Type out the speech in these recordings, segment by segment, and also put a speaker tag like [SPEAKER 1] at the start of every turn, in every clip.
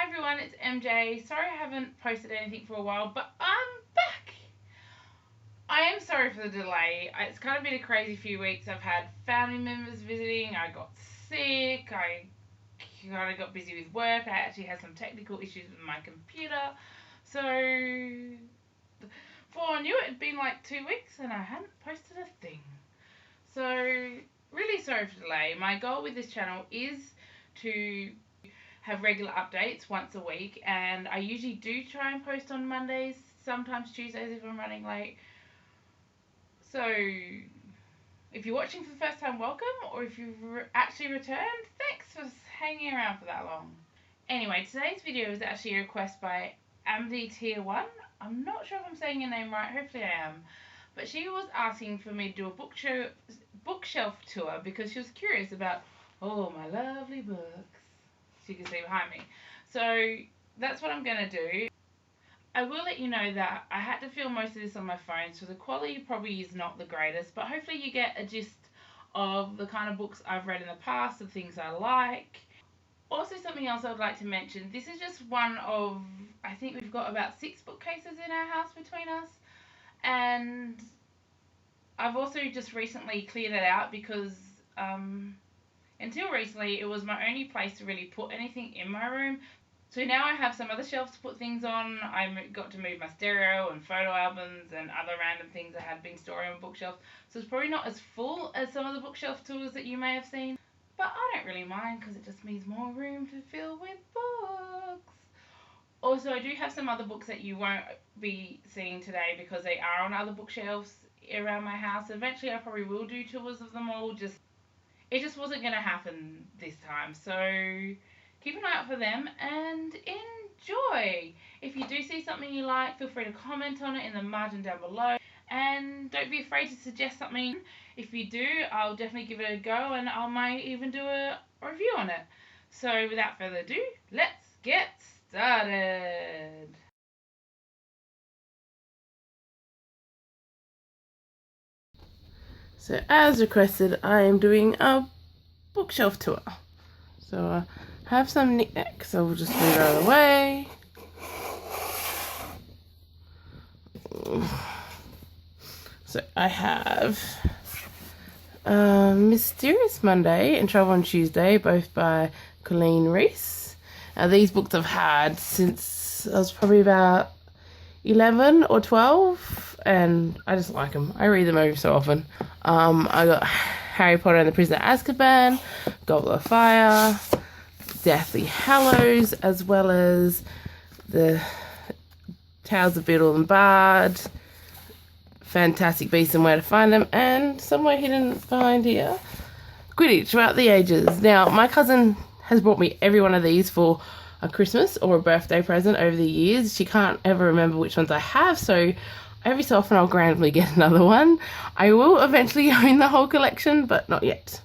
[SPEAKER 1] everyone, it's MJ. Sorry I haven't posted anything for a while, but I'm back. I am sorry for the delay. It's kind of been a crazy few weeks. I've had family members visiting, I got sick, I kind of got busy with work, I actually had some technical issues with my computer. So, before I knew it, it'd been like 2 weeks and I hadn't posted a thing. So, really sorry for the delay. My goal with this channel is to have regular updates once a week, and I usually do try and post on Mondays, sometimes Tuesdays if I'm running late. So if you're watching for the first time, welcome, or if you've actually returned, thanks for hanging around for that long. Anyway, today's video is actually a request by Amity Tier 1. I'm not sure if I'm saying your name right, hopefully I am. But she was asking for me to do a bookshelf tour because she was curious about all my lovely books. You can see behind me. So that's what I'm going to do. I will let you know that I had to film most of this on my phone, so the quality probably is not the greatest, but hopefully you get a gist of the kind of books I've read in the past, the things I like. Also, something else I would like to mention, this is just one of, I think we've got about 6 bookcases in our house between us, and I've also just recently cleared it out because until recently, it was my only place to really put anything in my room. So now I have some other shelves to put things on. I got to move my stereo and photo albums and other random things I had been storing on bookshelves. So it's probably not as full as some of the bookshelf tours that you may have seen. But I don't really mind because it just means more room to fill with books. Also, I do have some other books that you won't be seeing today because they are on other bookshelves around my house. Eventually, I probably will do tours of them all, it just wasn't going to happen this time. So keep an eye out for them and enjoy. If you do see something you like, feel free to comment on it in the margin down below. And don't be afraid to suggest something. If you do, I'll definitely give it a go and I might even do a review on it. So without further ado, let's get started.
[SPEAKER 2] So as requested, I am doing a bookshelf tour. So I have some knickknacks, so we'll just move out of the way. So I have Mysterious Monday and Trouble on Tuesday, both by Colleen Reese. Now these books I've had since I was probably about 11 or 12, and I just like them. I read them over so often. I got Harry Potter and the Prisoner of Azkaban, Goblet of Fire, Deathly Hallows, as well as the Tales of Beedle and Bard, Fantastic Beasts and Where to Find Them, and somewhere hidden behind here, Quidditch Throughout the Ages. Now, my cousin has brought me every one of these for a Christmas or a birthday present over the years. She can't ever remember which ones I have, so every so often I'll randomly get another one. I will eventually own the whole collection, but not yet.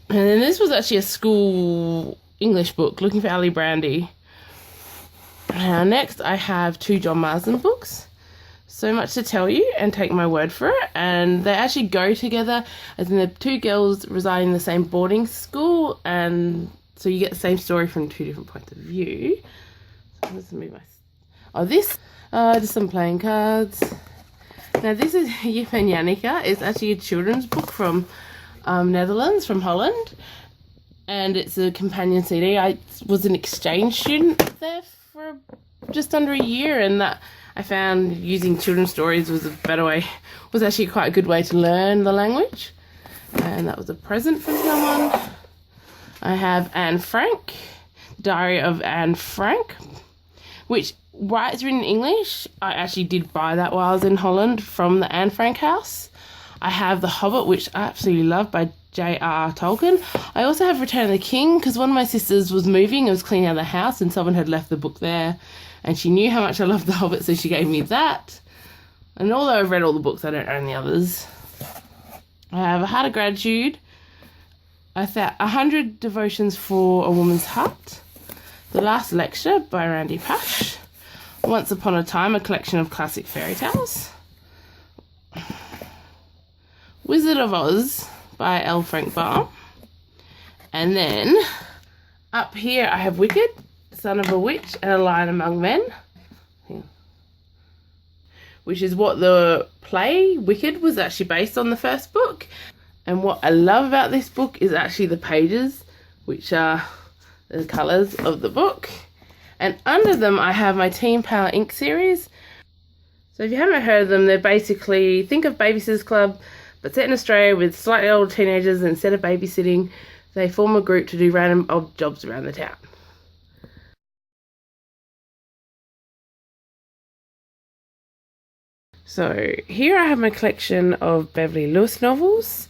[SPEAKER 2] And then this was actually a school English book, Looking for Ali Brandy. Now next I have 2 John Marsden books. So Much to Tell You and Take My Word for It, and they actually go together, as in the 2 girls reside in the same boarding school, and so you get the same story from 2 different points of view. So let's move my... just some playing cards. Now this is Jip and Janneke. It's actually a children's book from Netherlands, from Holland. And it's a companion CD. I was an exchange student there for just under a year, and that I found using children's stories was actually quite a good way to learn the language. And that was a present from someone. I have Anne Frank, Diary of Anne Frank, which, while it's written in English, I actually did buy that while I was in Holland from the Anne Frank house. I have The Hobbit, which I absolutely love, by J.R.R. Tolkien. I also have Return of the King, because one of my sisters was moving and was cleaning out the house, and someone had left the book there, and she knew how much I loved The Hobbit, so she gave me that. And although I've read all the books, I don't own the others. I have A Heart of Gratitude, 100 Devotions for a Woman's Heart, The Last Lecture by Randy Pash, Once Upon a Time, a collection of classic fairy tales, Wizard of Oz by L. Frank Baum, and then up here I have Wicked, Son of a Witch and a Lion Among Men, which is what the play Wicked was actually based on, the first book. And what I love about this book is actually the pages, which are the colours of the book. And under them I have my Teen Power Inc. series. So if you haven't heard of them, they're basically, think of Babysitters Club, but set in Australia with slightly older teenagers, and instead of babysitting, they form a group to do random odd jobs around the town. So here I have my collection of Beverly Lewis novels.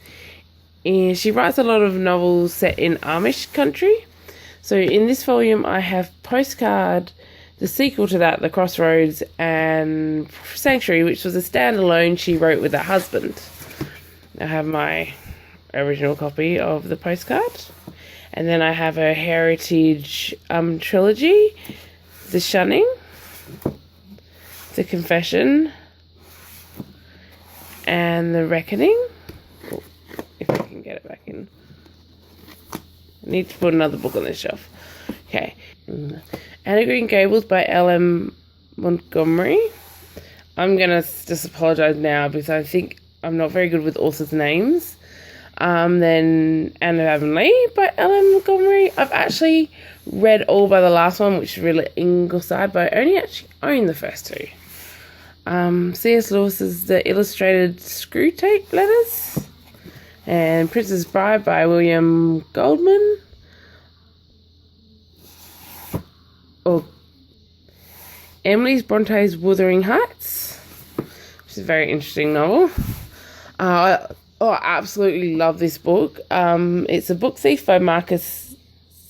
[SPEAKER 2] And she writes a lot of novels set in Amish country. So in this volume I have Postcard, the sequel to that, The Crossroads, and Sanctuary, which was a standalone she wrote with her husband. I have my original copy of the Postcard. And then I have her Heritage trilogy, The Shunning, The Confession, and The Reckoning. Oh, if I can get it back in. I need to put another book on this shelf. Okay. Anne Green Gables by L.M. Montgomery. I'm going to just apologise now because I think I'm not very good with authors' names. Then Anne of Avonlea by L.M. Montgomery. I've actually read all by the last one, which is really Ingleside, but I only actually own the first two. C.S. Lewis's The Illustrated Screwtape Letters, and Princess Bride by William Goldman, or Emily Bronte's Wuthering Heights, which is a very interesting novel. I absolutely love this book. It's A Book Thief by Marcus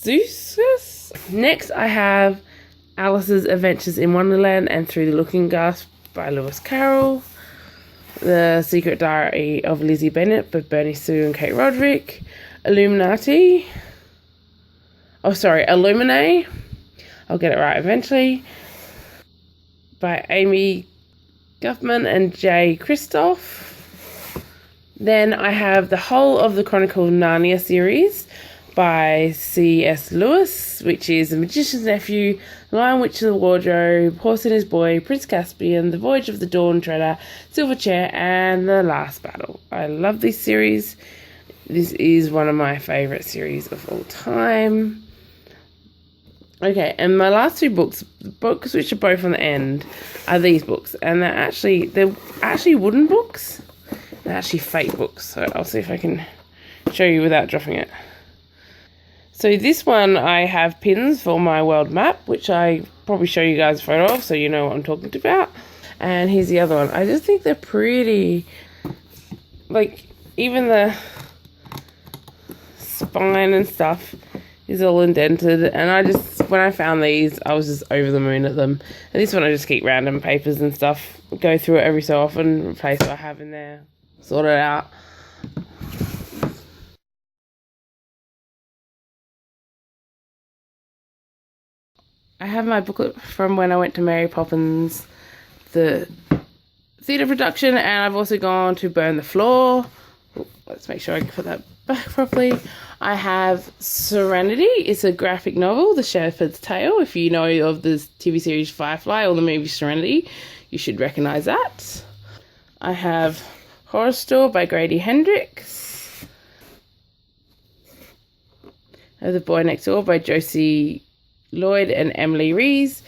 [SPEAKER 2] Zusis. Next I have Alice's Adventures in Wonderland and Through the Looking Glass by Lewis Carroll. The Secret Diary of Lizzie Bennet by Bernie Sue and Kate Roderick. Illuminae. I'll get it right eventually. By Amy Guffman and Jay Kristoff. Then I have the whole of the Chronicle of Narnia series by C.S. Lewis, which is The Magician's Nephew, Lion, Witch of the Wardrobe, Horse and His Boy, Prince Caspian, The Voyage of the Dawn Treader, Silver Chair, and The Last Battle. I love this series. This is one of my favourite series of all time. Okay, and my last two books which are both on the end, are these books. And they're actually wooden books. They're actually fake books. So I'll see if I can show you without dropping it. So this one I have pins for my world map, which I probably show you guys a photo of so you know what I'm talking about. And here's the other one. I just think they're pretty. Like, even the spine and stuff is all indented. And when I found these, I was just over the moon at them. And this one I just keep random papers and stuff. Go through it every so often, replace what I have in there, sort it out. I have my booklet from when I went to Mary Poppins, the theatre production, and I've also gone to Burn the Floor. Let's make sure I can put that back properly. I have Serenity. It's a graphic novel, The Shepherd's Tale. If you know of the TV series Firefly or the movie Serenity, you should recognise that. I have Horror Store by Grady Hendrix. I have The Boy Next Door by Josie Lloyd and Emily Rees.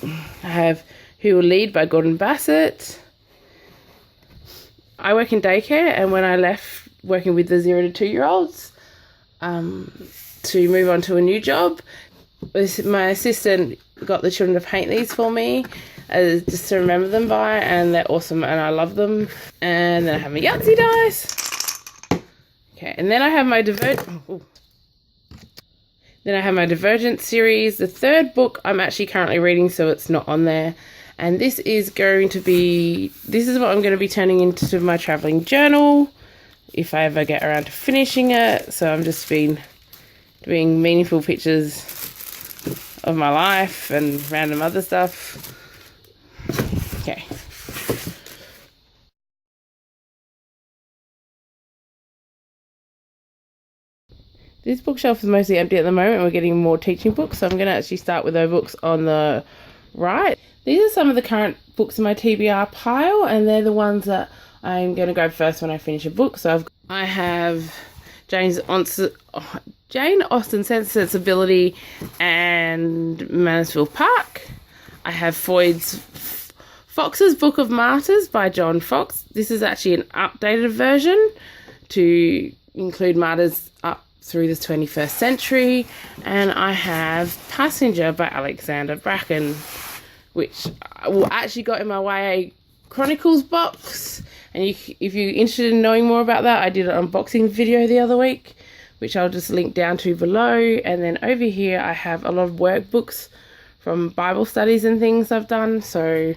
[SPEAKER 2] I have Who Will Lead by Gordon Bassett. I work in daycare, and when I left working with the 0 to 2 year olds to move on to a new job, my assistant got the children to paint these for me just to remember them by, and they're awesome and I love them. And then I have my Yahtzee dice. Okay, and then I have my Divergent series. The third book I'm actually currently reading, so it's not on there. And this is what I'm going to be turning into my travelling journal if I ever get around to finishing it. So I've just been doing meaningful pictures of my life and random other stuff. Okay. This bookshelf is mostly empty at the moment. We're getting more teaching books, so I'm going to actually start with those books on the right. These are some of the current books in my TBR pile, and they're the ones that I'm going to grab first when I finish a book. So I have Jane Austen Sensibility and Mansfield Park. I have Fox's Book of Martyrs by John Fox. This is actually an updated version to include martyrs up through the 21st century. And I have Passenger by Alexander Bracken, which I actually got in my YA Chronicles box. And if you're interested in knowing more about that, I did an unboxing video the other week, which I'll just link down to below. And then over here I have a lot of workbooks from Bible studies and things I've done. So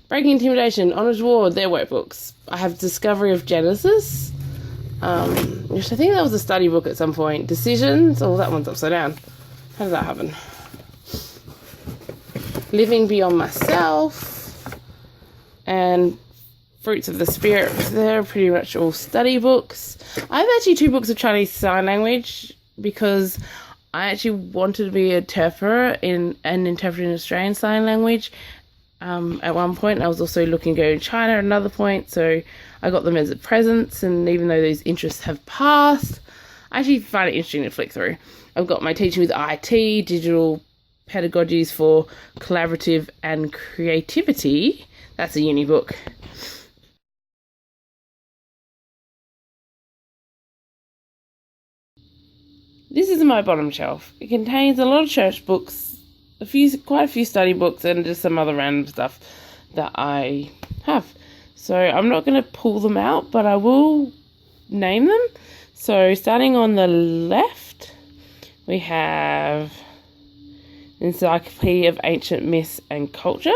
[SPEAKER 2] Breaking Intimidation, Honors Ward, their workbooks. I have Discovery of Genesis, which I think that was a study book at some point. Decisions, oh, that one's upside down. How did that happen? Living Beyond Myself, and Fruits of the Spirit. They're pretty much all study books. I have actually 2 books of Chinese Sign Language because I actually wanted to be an interpreter in Australian Sign Language. At one point, I was also looking to go to China at another point, so I got them as a present, and even though those interests have passed, I actually find it interesting to flick through. I've got my Teaching with IT, Digital Pedagogies for Collaborative and Creativity. That's a uni book. This is my bottom shelf. It contains a lot of church books, quite a few study books, and just some other random stuff that I have. So I'm not going to pull them out, but I will name them. So starting on the left, we have Encyclopedia of Ancient Myths and Culture.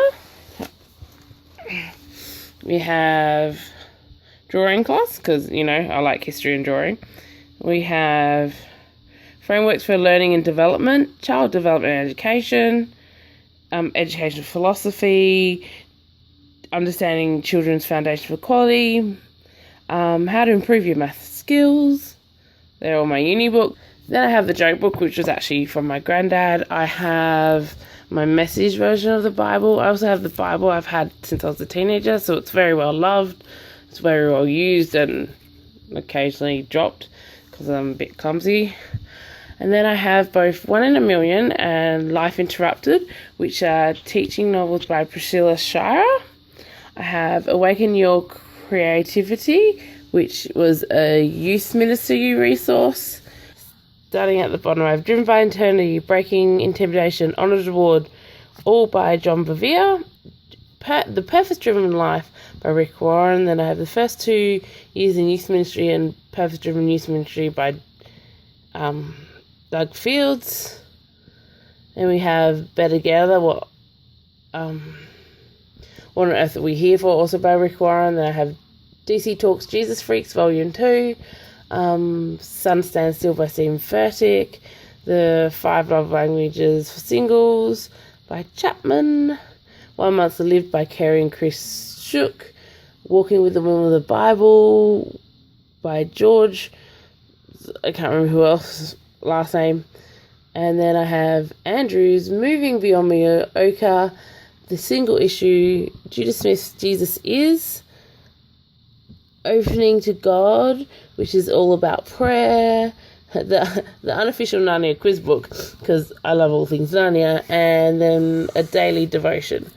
[SPEAKER 2] We have Drawing Class, because, you know, I like history and drawing. We have Frameworks for Learning and Development, Child Development and Education, Education Philosophy, Understanding Children's Foundation for Quality, How to Improve Your Math Skills. They're all my uni book. Then I have the joke book, which was actually from my granddad. I have my message version of the Bible. I also have the Bible I've had since I was a teenager, so it's very well loved. It's very well used and occasionally dropped because I'm a bit clumsy. And then I have both One in a Million and Life Interrupted, which are teaching novels by Priscilla Shirer. I have Awaken Your Creativity, which was a youth ministry resource. Starting at the bottom, I have Driven by Eternity, Breaking Intimidation, Honours Award, all by John Bevere. The Purpose Driven Life by Rick Warren. Then I have The First 2 Years in Youth Ministry and Purpose Driven Youth Ministry by Doug Fields. Then we have Better Together, What on Earth Are We Here For, also by Rick Warren. Then I have DC Talks Jesus Freaks Volume 2, Sun Stands Still by Stephen Furtick, The 5 Love Languages for Singles by Chapman, 1 Month to Live by Kerry and Chris Shook, Walking with the Women of the Bible by George, I can't remember who else last name. And then I have Andrew's Moving Beyond Mediocre, the single issue, Judah Smith's Jesus Is, Opening to God, which is all about prayer, the unofficial Narnia quiz book, because I love all things Narnia, and then a daily devotion.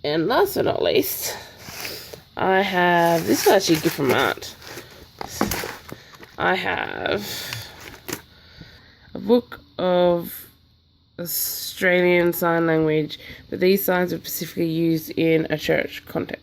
[SPEAKER 2] And last but not least, I have, this is actually a gift from Aunt. I have a book of Australian Sign Language, but these signs are specifically used in a church context.